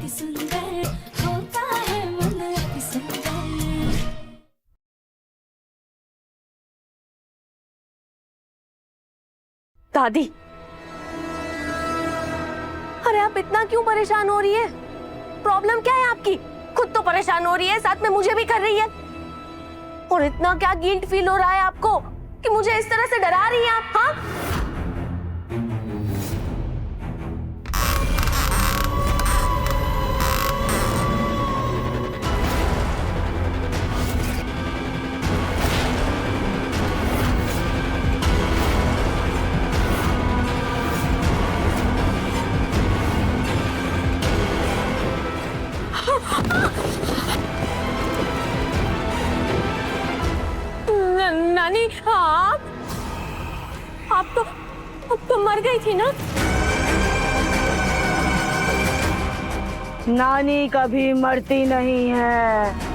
अति सुंदर होता है मन अति सुंदर। दादी, अरे आप इतना क्यों परेशान हो रही है? प्रॉब्लम क्या है आपकी? खुद तो परेशान हो रही है, साथ में मुझे भी कर रही है। और इतना क्या गिल्ट फील हो रहा है आपको कि मुझे इस तरह से डरा रही हैं आप? हाँ, नानी, आप तो मर गई थी ना? नानी कभी मरती नहीं है।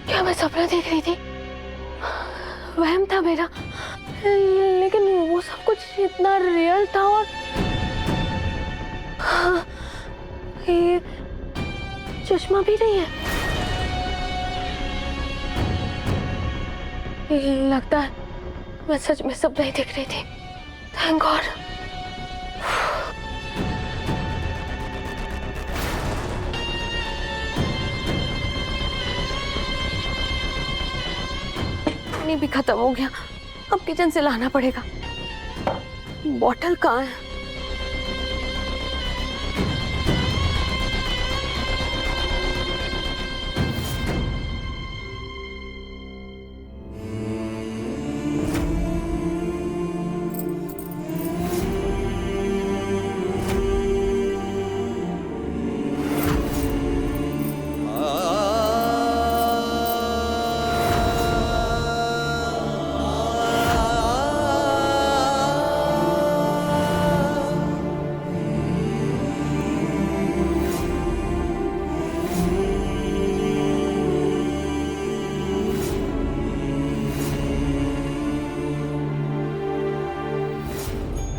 क्या मैं सपना देख रही थी? वहम था मेरा, लेकिन वो सब कुछ इतना रियल था। और ये चश्मा भी नहीं है। लगता है मैं सच में सपना ही देख रही थी। Thank God. पानी भी खत्म हो गया, अब किचन से लाना पड़ेगा। बॉटल कहाँ है?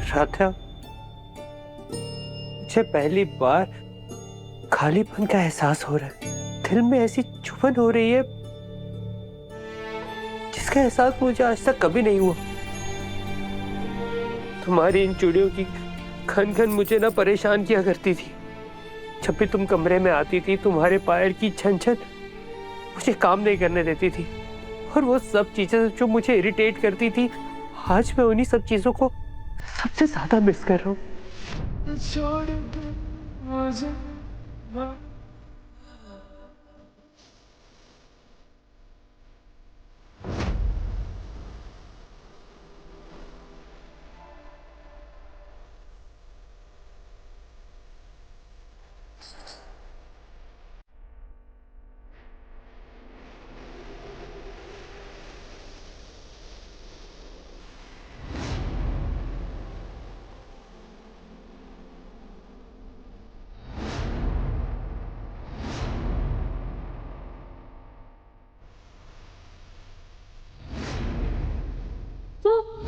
राधा, मुझे पहली बार खालीपन का एहसास हो रहा है। दिल में ऐसी चुभन हो रही है जिसका एहसास मुझे आज तक कभी नहीं हुआ। तुम्हारी इन चूड़ियों की खन खन मुझे ना परेशान किया करती थी। जब भी तुम कमरे में आती थी, तुम्हारे पायल की छन छन मुझे काम नहीं करने देती थी। और वो सब चीजें जो मुझे इरिटेट करती थी, आज मैं उन्हीं सब चीजों को सबसे ज्यादा मिस कर रहा हूँ।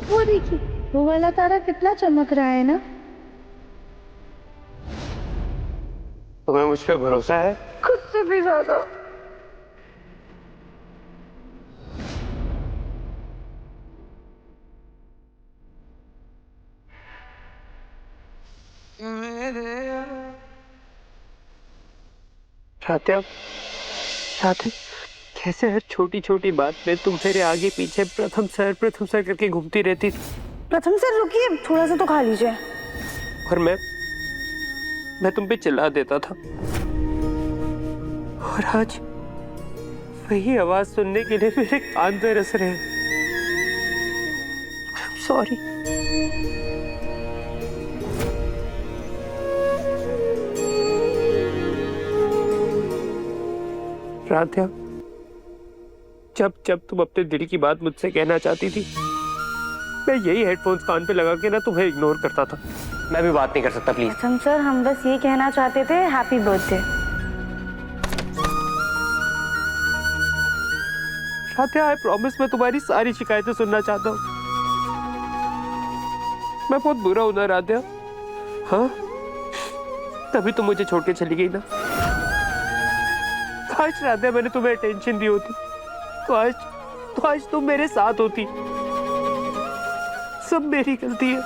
वो देखिए, वो वाला तारा कितना चमक रहा है ना। तुम्हें मुझ पे भरोसा है? खुद से भी ज्यादा। राधा, राधा, कैसे हर छोटी छोटी बात में तुम मेरे आगे पीछे प्रथम सर करके घूमती रहती थी। प्रथम सर रुकिए, थोड़ा सा तो खा लीजिए। और मैं तुम पे चिल्ला देता था। और आज वही आवाज सुनने के लिए मेरे कान तरस रहे हैं। सॉरी। राध्या, जब जब तुम अपने दिल की बात मुझसे कहना चाहती थी, मैं यही हेडफोन्स कान पे लगा के ना तुम्हें इग्नोर करता था। मैं भी बात नहीं कर सकता, प्लीज। प्रथम सर, हम बस ये कहना चाहते थे happy birthday. Radhya, I promise मैं तुम्हारी सारी शिकायतें सुनना चाहता हूँ। मैं बहुत बुरा हूं ना राध्या? हाँ, तभी तुम मुझे छोड़ के चली गई ना। काश राध्या मैंने तुम्हें अटेंशन दी होती, तो आज तुम मेरे साथ होती। सब मेरी गलती है।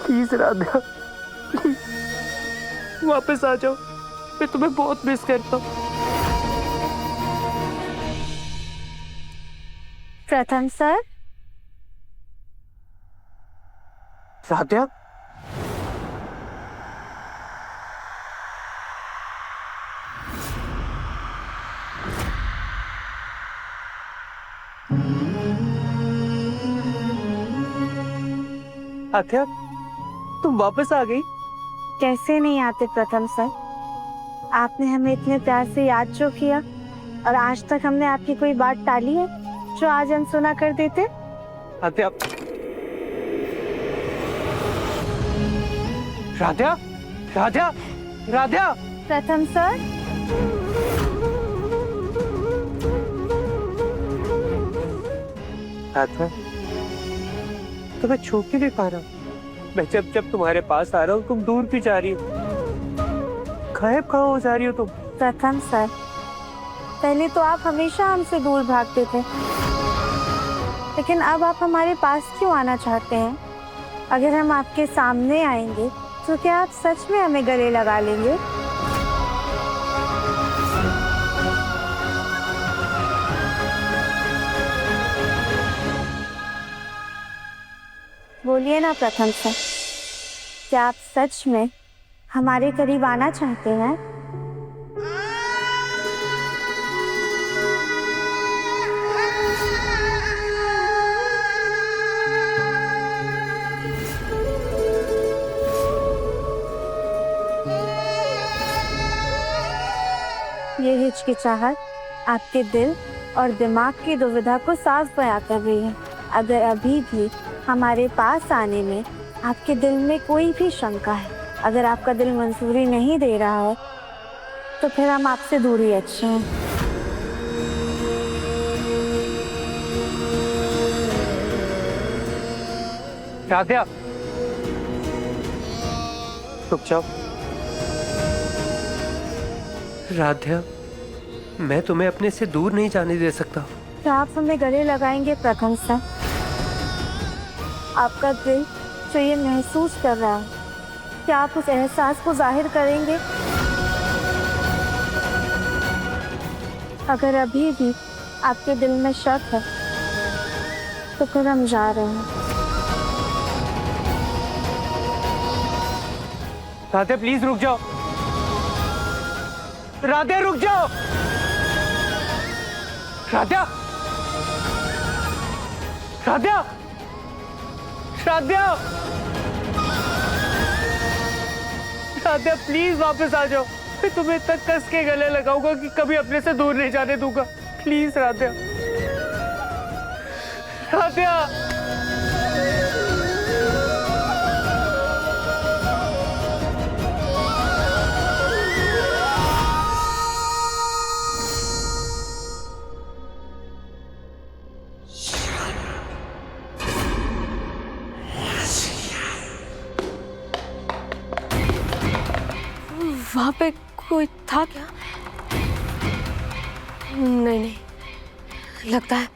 प्लीज राध्या, प्लीज वापस आ जाओ। मैं तुम्हें बहुत मिस करता हूँ। प्रथम सर, राध्या, राध्या, तुम वापस आ गई? कैसे नहीं आते प्रथम सर? आपने हमें इतने प्यार से याद जो किया, और आज तक हमने आपकी कोई बात टाली है जो आज हम सुना कर देते? राध्या, राध्या, राध्या, राध्या। प्रथम सर, राध्या, तुम्हें छू के नहीं पा रहा। मैं जब जब तुम्हारे पास आ रहा हूँ, तुम दूर भी जा रही हो। गायब कहाँ हो जा रही हो तुम? प्रथम सर, पहले तो आप हमेशा हमसे दूर भागते थे, लेकिन अब आप हमारे पास क्यों आना चाहते हैं? अगर हम आपके सामने आएंगे तो क्या आप सच में हमें गले लगा लेंगे? बोलिए ना प्रथम सर, क्या आप सच में हमारे करीब आना चाहते हैं? ये हिचकिचाहट आपके दिल और दिमाग की दुविधा को साफ बयां कर रही है। अगर अभी भी हमारे पास आने में आपके दिल में कोई भी शंका है, अगर आपका दिल मंजूरी नहीं दे रहा है, तो फिर हम आपसे दूर ही अच्छे हैं। राध्या, रुक जाओ। राध्या, मैं तुम्हें अपने से दूर नहीं जाने दे सकता। क्या आप हमें गले लगाएंगे प्रथम सर? आपका दिल जो ये महसूस कर रहा है, क्या आप उस एहसास को जाहिर करेंगे? अगर अभी भी आपके दिल में शक है, तो फिर हम जा रहे हैं। राध्या, प्लीज रुक जाओ। राध्या, रुक जाओ। राध्या, राध्या, राध्या, राध्या, प्लीज वापस आ जाओ। मैं तुम्हें तक कस के गले लगाऊंगा कि कभी अपने से दूर नहीं जाने दूंगा। प्लीज राध्या, राध्या। वहां पे कोई था क्या? नहीं, लगता है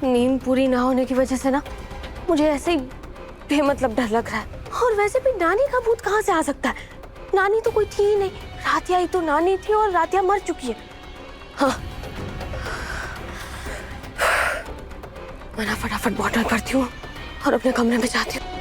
नींद पूरी ना होने की वजह से ना मुझे ऐसे ही बेमतलब डर लग रहा है। और वैसे भी नानी का भूत कहाँ से आ सकता है? नानी तो कोई थी ही नहीं। रातिया ही तो नानी थी, और रातिया मर चुकी है। हाँ, मैं ना फटाफट बॉटल भरती हूँ और अपने कमरे में जाती हूँ।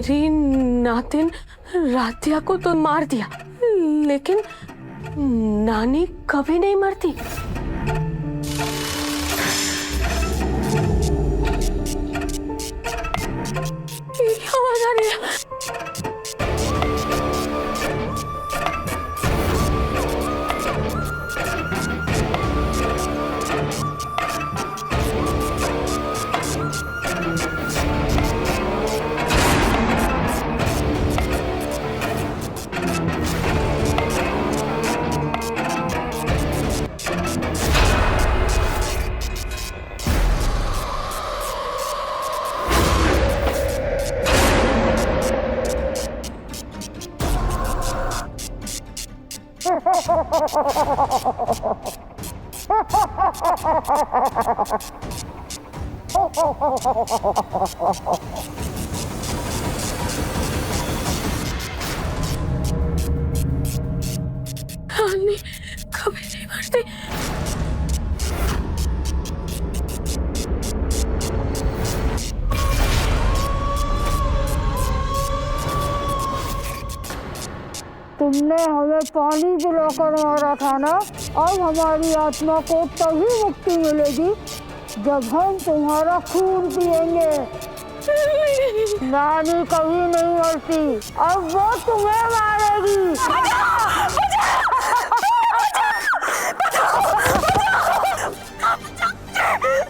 मेरी नातिन राधिया को तो मार दिया, लेकिन नानी कभी नहीं मरती। ये क्या आवाज आ रही है? नानी कभी नहीं मरती। तुमने हमें पानी पिलाकर मारा था ना, अब हमारी आत्मा को तभी मुक्ति मिलेगी जब हम तुम्हारा खून पिएंगे। नानी कभी नहीं मरती, अब वो तुम्हें मारेगी।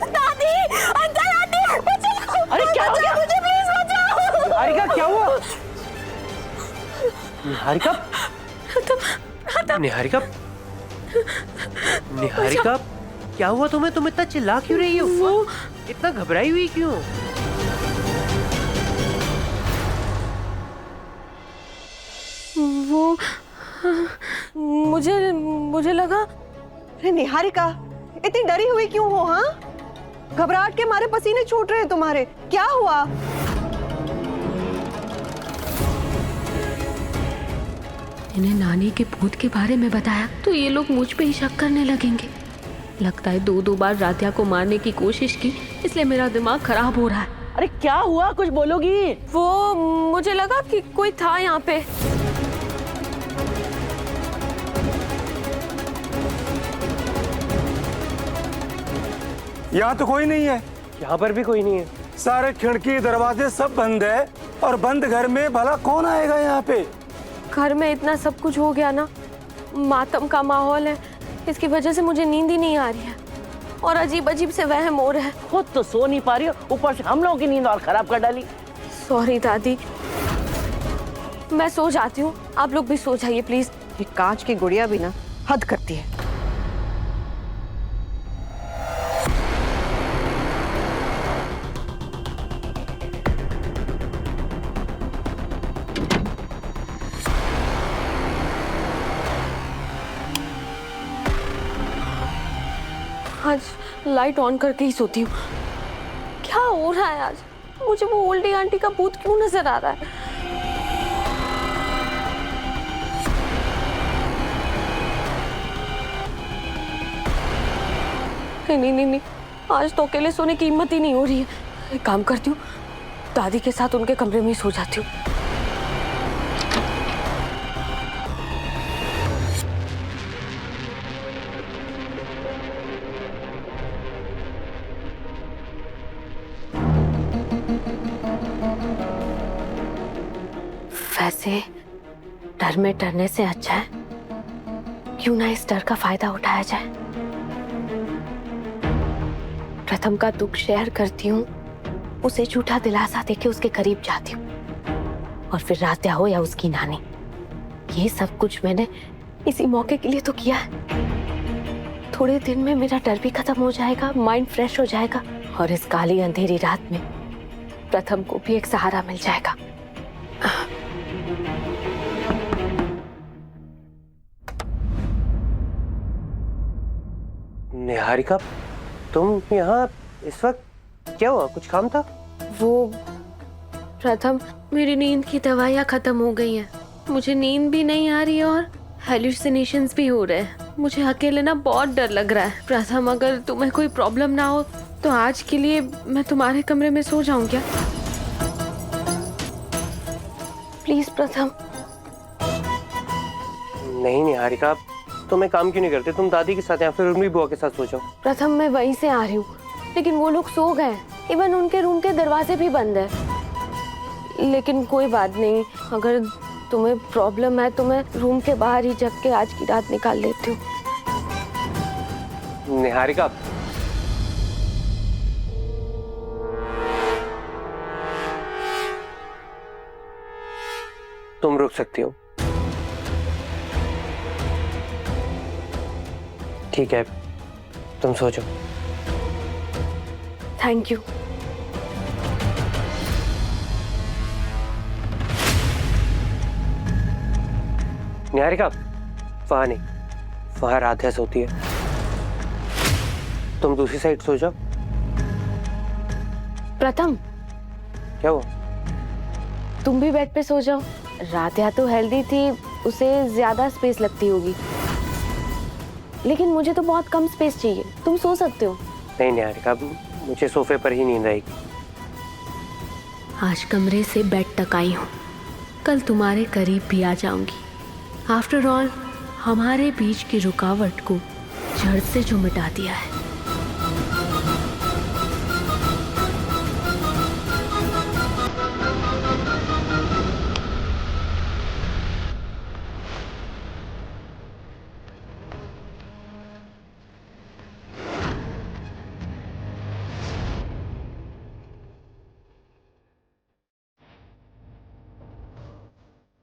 दादी, अंकल, आंटी, बचाओ! अरे क्या हो गया? मुझे प्लीज बचाओ! निहारिका क्या हुआ? निहारिका? निहारिका? निहारिका क्या हुआ तुम्हें? तुम इतना चिल्ला क्यों रही हो? वो इतना घबराई हुई क्यों? वो मुझे लगा। अरे निहारिका, इतनी डरी हुई क्यों हो? हाँ, घबराहट के मारे पसीने छूट रहे हैं तुम्हारे, क्या हुआ? इन्हें नानी के भूत के बारे में बताया तो ये लोग मुझ पे ही शक करने लगेंगे। लगता है दो बार राधिया को मारने की कोशिश की, इसलिए मेरा दिमाग खराब हो रहा है। अरे क्या हुआ, कुछ बोलोगी? वो मुझे लगा कि कोई था यहाँ पे। यहाँ तो कोई नहीं है। यहाँ पर भी कोई नहीं है। सारे खिड़की दरवाजे सब बंद है, और बंद घर में भला कौन आएगा यहाँ पे? घर में इतना सब कुछ हो गया ना, मातम का माहौल है, इसकी वजह से मुझे नींद ही नहीं आ रही है और अजीब अजीब से वहम हो रहा है। खुद तो सो नहीं पा रही हो, ऊपर से हम लोगों की नींद और खराब कर डाली। सॉरी दादी, मैं सो जाती हूँ, आप लोग भी सो जाइए प्लीज। ये कांच की गुड़िया भी ना हद करती है। आज लाइट ऑन करके ही सोती हूँ। क्या हो रहा है आज? मुझे वो ओल्डी आंटी का भूत क्यों नजर आ रहा है? नहीं, आज तो अकेले सोने की हिम्मत ही नहीं हो रही है। एक काम करती हूँ, दादी के साथ उनके कमरे में ही सो जाती हूँ। वैसे डर में डरने से अच्छा है क्यों ना इस डर का फायदा उठाया जाए। प्रथम का दुख शेयर करती हूँ, उसे झूठा दिलासा देके उसके करीब जाती हूँ, और फिर राधिया हो या उसकी नानी, ये सब कुछ मैंने इसी मौके के लिए तो किया है। थोड़े दिन में मेरा डर भी खत्म हो जाएगा, माइंड फ्रेश हो जाएगा, और इस काली अंधेरी रात में प्रथम को भी एक सहारा मिल जाएगा। निहारिका, तुम यहाँ इस वक्त? क्या हुआ, कुछ काम था? वो प्रथम, मेरी नींद की दवाइयाँ खत्म हो गई हैं, मुझे नींद भी नहीं आ रही है और हेलुसिनेशंस भी हो रहे हैं। मुझे अकेले ना बहुत डर लग रहा है। प्रथम, अगर तुम्हें कोई प्रॉब्लम ना हो तो आज के लिए मैं तुम्हारे कमरे में सो जाऊं क्या? प्लीज प्रथम। नहीं निहारिका, तुम एक काम क्यों नहीं करते? तुम दादी के साथ या फिर उर्मी बुआ के साथ सो जाओ। प्रथम मैं वहीं से आ रही हूँ, लेकिन वो लोग सो गए। इवन उनके रूम के दरवाजे भी बंद है। लेकिन कोई बात नहीं, अगर तुम्हें प्रॉब्लम है तो मैं रूम के बाहर ही जग के आज की रात निकाल लेती हूँ। निहारिका, तुम रुक सकती हो। ठीक है, तुम सो जाओ। Thank you. निहारिका, वहां नहीं, वहां राधा सोती है। तुम दूसरी साइड सो जाओ। प्रथम, क्या हुआ? तुम भी बेड पे सो जाओ। राधिया तो हेल्दी थी, उसे ज्यादा स्पेस लगती होगी, लेकिन मुझे तो बहुत कम स्पेस चाहिए। तुम सो सकते हो। नहीं निहारिका, मुझे सोफे पर ही नींद आएगी। आज कमरे से बेड तक आई हूँ, कल तुम्हारे करीब भी आ जाऊंगी। आफ्टर ऑल हमारे बीच की रुकावट को जड़ से जो मिटा दिया है।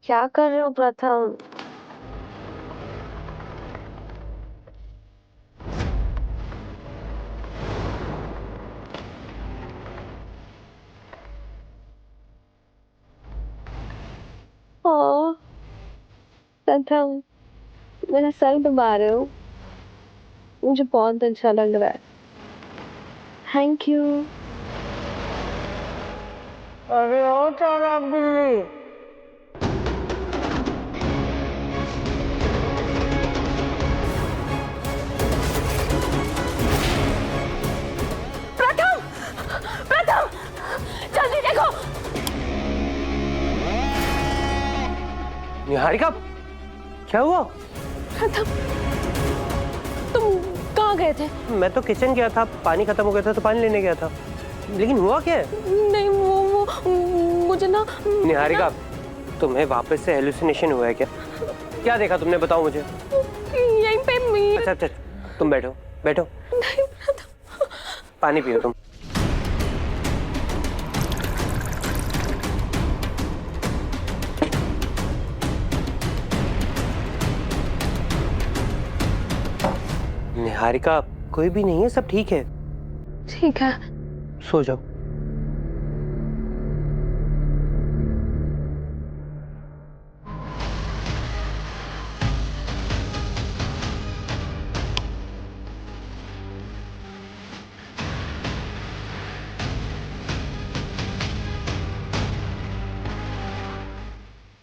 क्या कर रहे हो प्रथम? प्रथम, मेरा सर दबा रहे हो, मुझे बहुत अच्छा लग रहा है। Thank you. अरे ओ चालाक बिल्ली, प्रथम, प्रथम, जल्दी देखो। निहारिका, क्या हुआ? प्रथम, तुम कहाँ गए थे? मैं तो किचन गया था, पानी खत्म हो गया था तो पानी लेने गया था। लेकिन हुआ क्या है? नहीं, वो मुझे ना। निहारिका, तुम्हें वापस से हेलुसिनेशन हुआ है क्या? क्या देखा तुमने, बताओ मुझे। यहीं पे मैं। अच्छा अच्छा, तुम बैठो बैठो। नहीं प्रथम। पानी पियो तुम। निहारिका, कोई भी नहीं है, सब ठीक है। ठीक है। सो जाओ।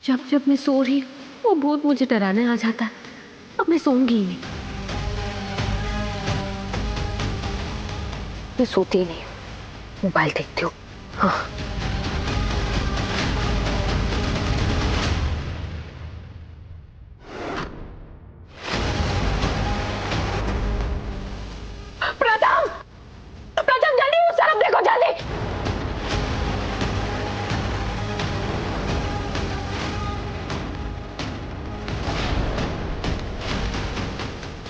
जब जब मैं सो रही वो भूत मुझे डराने आ जाता है। अब मैं सोऊंगी ही नहीं। मैं सोती ही नहीं, मोबाइल देखती हूँ। हाँ। प्रथम, प्रथम जल्दी उस तरफ देखो, जल्दी।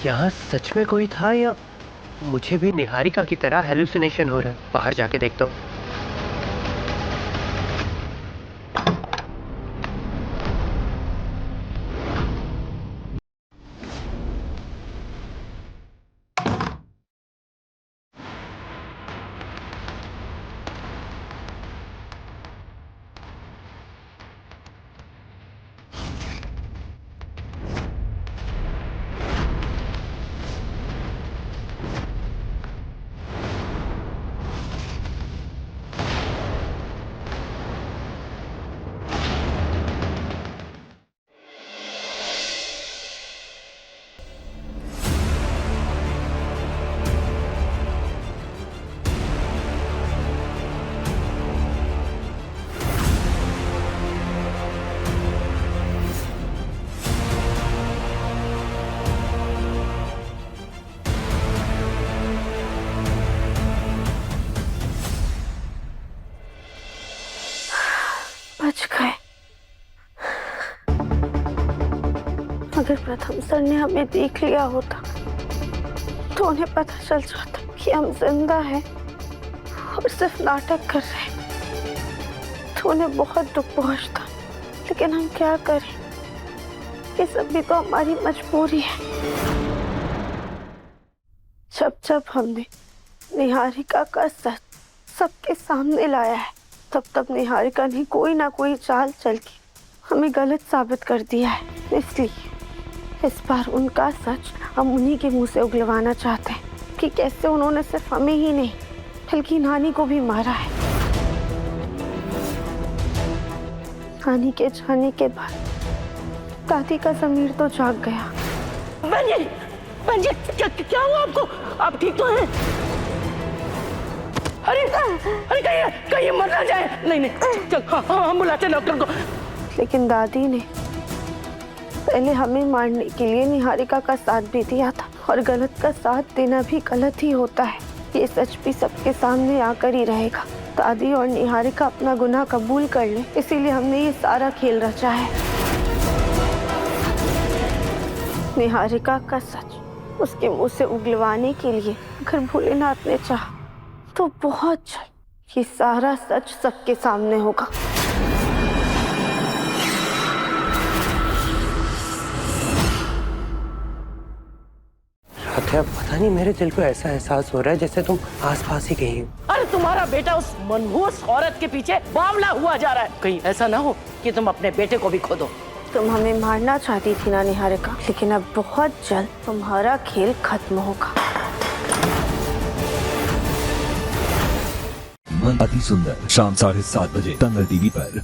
यहाँ सच में कोई था या मुझे भी निहारिका की तरह हेलुसिनेशन हो रहा है? बाहर जाके देखता हूँ। अगर प्रथम सर ने हमें देख लिया होता तो उन्हें पता चल जाता कि हम जिंदा हैं और सिर्फ नाटक कर रहे हैं तो उन्हें बहुत दुख पहुंचता। लेकिन हम क्या करें, ये सब भी तो हमारी मजबूरी है। जब जब हमने निहारिका का सच सबके सामने लाया है तब तब निहारिका ने कोई ना कोई चाल चल के हमें गलत साबित कर दिया है। इसलिए इस बार उनका सच हम उन्हीं के मुंह से उगलवाना चाहते हैं कि कैसे उन्होंने सिर्फ हमें ही नहीं बल्कि नानी को भी मारा है। नानी के जाने के बाद दादी का ज़मीर तो जाग गया। बहन जी क्या हुआ आपको? आप ठीक तो हैं? अरे अरे कहीं मर ना जाए। नहीं चल हम बुलाते हैं डॉक्टर को। लेकिन दादी ने पहले हमें मारने के लिए निहारिका का साथ भी दिया था और गलत का साथ देना भी गलत ही होता है। ये सच भी सबके सामने आकर ही रहेगा। दादी और निहारिका अपना गुनाह कबूल कर ले, इसीलिए हमने ये सारा खेल रचा है। निहारिका का सच उसके मुंह से उगलवाने के लिए अगर भोलेनाथ ने चाहा तो बहुत जल्द ये सारा सच सबके सामने होगा। पता नहीं मेरे दिल को ऐसा एहसास हो रहा है जैसे तुम आसपास ही कहीं हो। अरे तुम्हारा बेटा उस मनहूस औरत के पीछे बावला हुआ जा रहा है। कहीं ऐसा ना हो कि तुम अपने बेटे को भी खो दो। तुम हमें मारना चाहती थी ना निहारिका, लेकिन अब बहुत जल्द तुम्हारा खेल खत्म होगा। मन अति सुंदर शाम 7:30 बजे दंगल टीवी पर।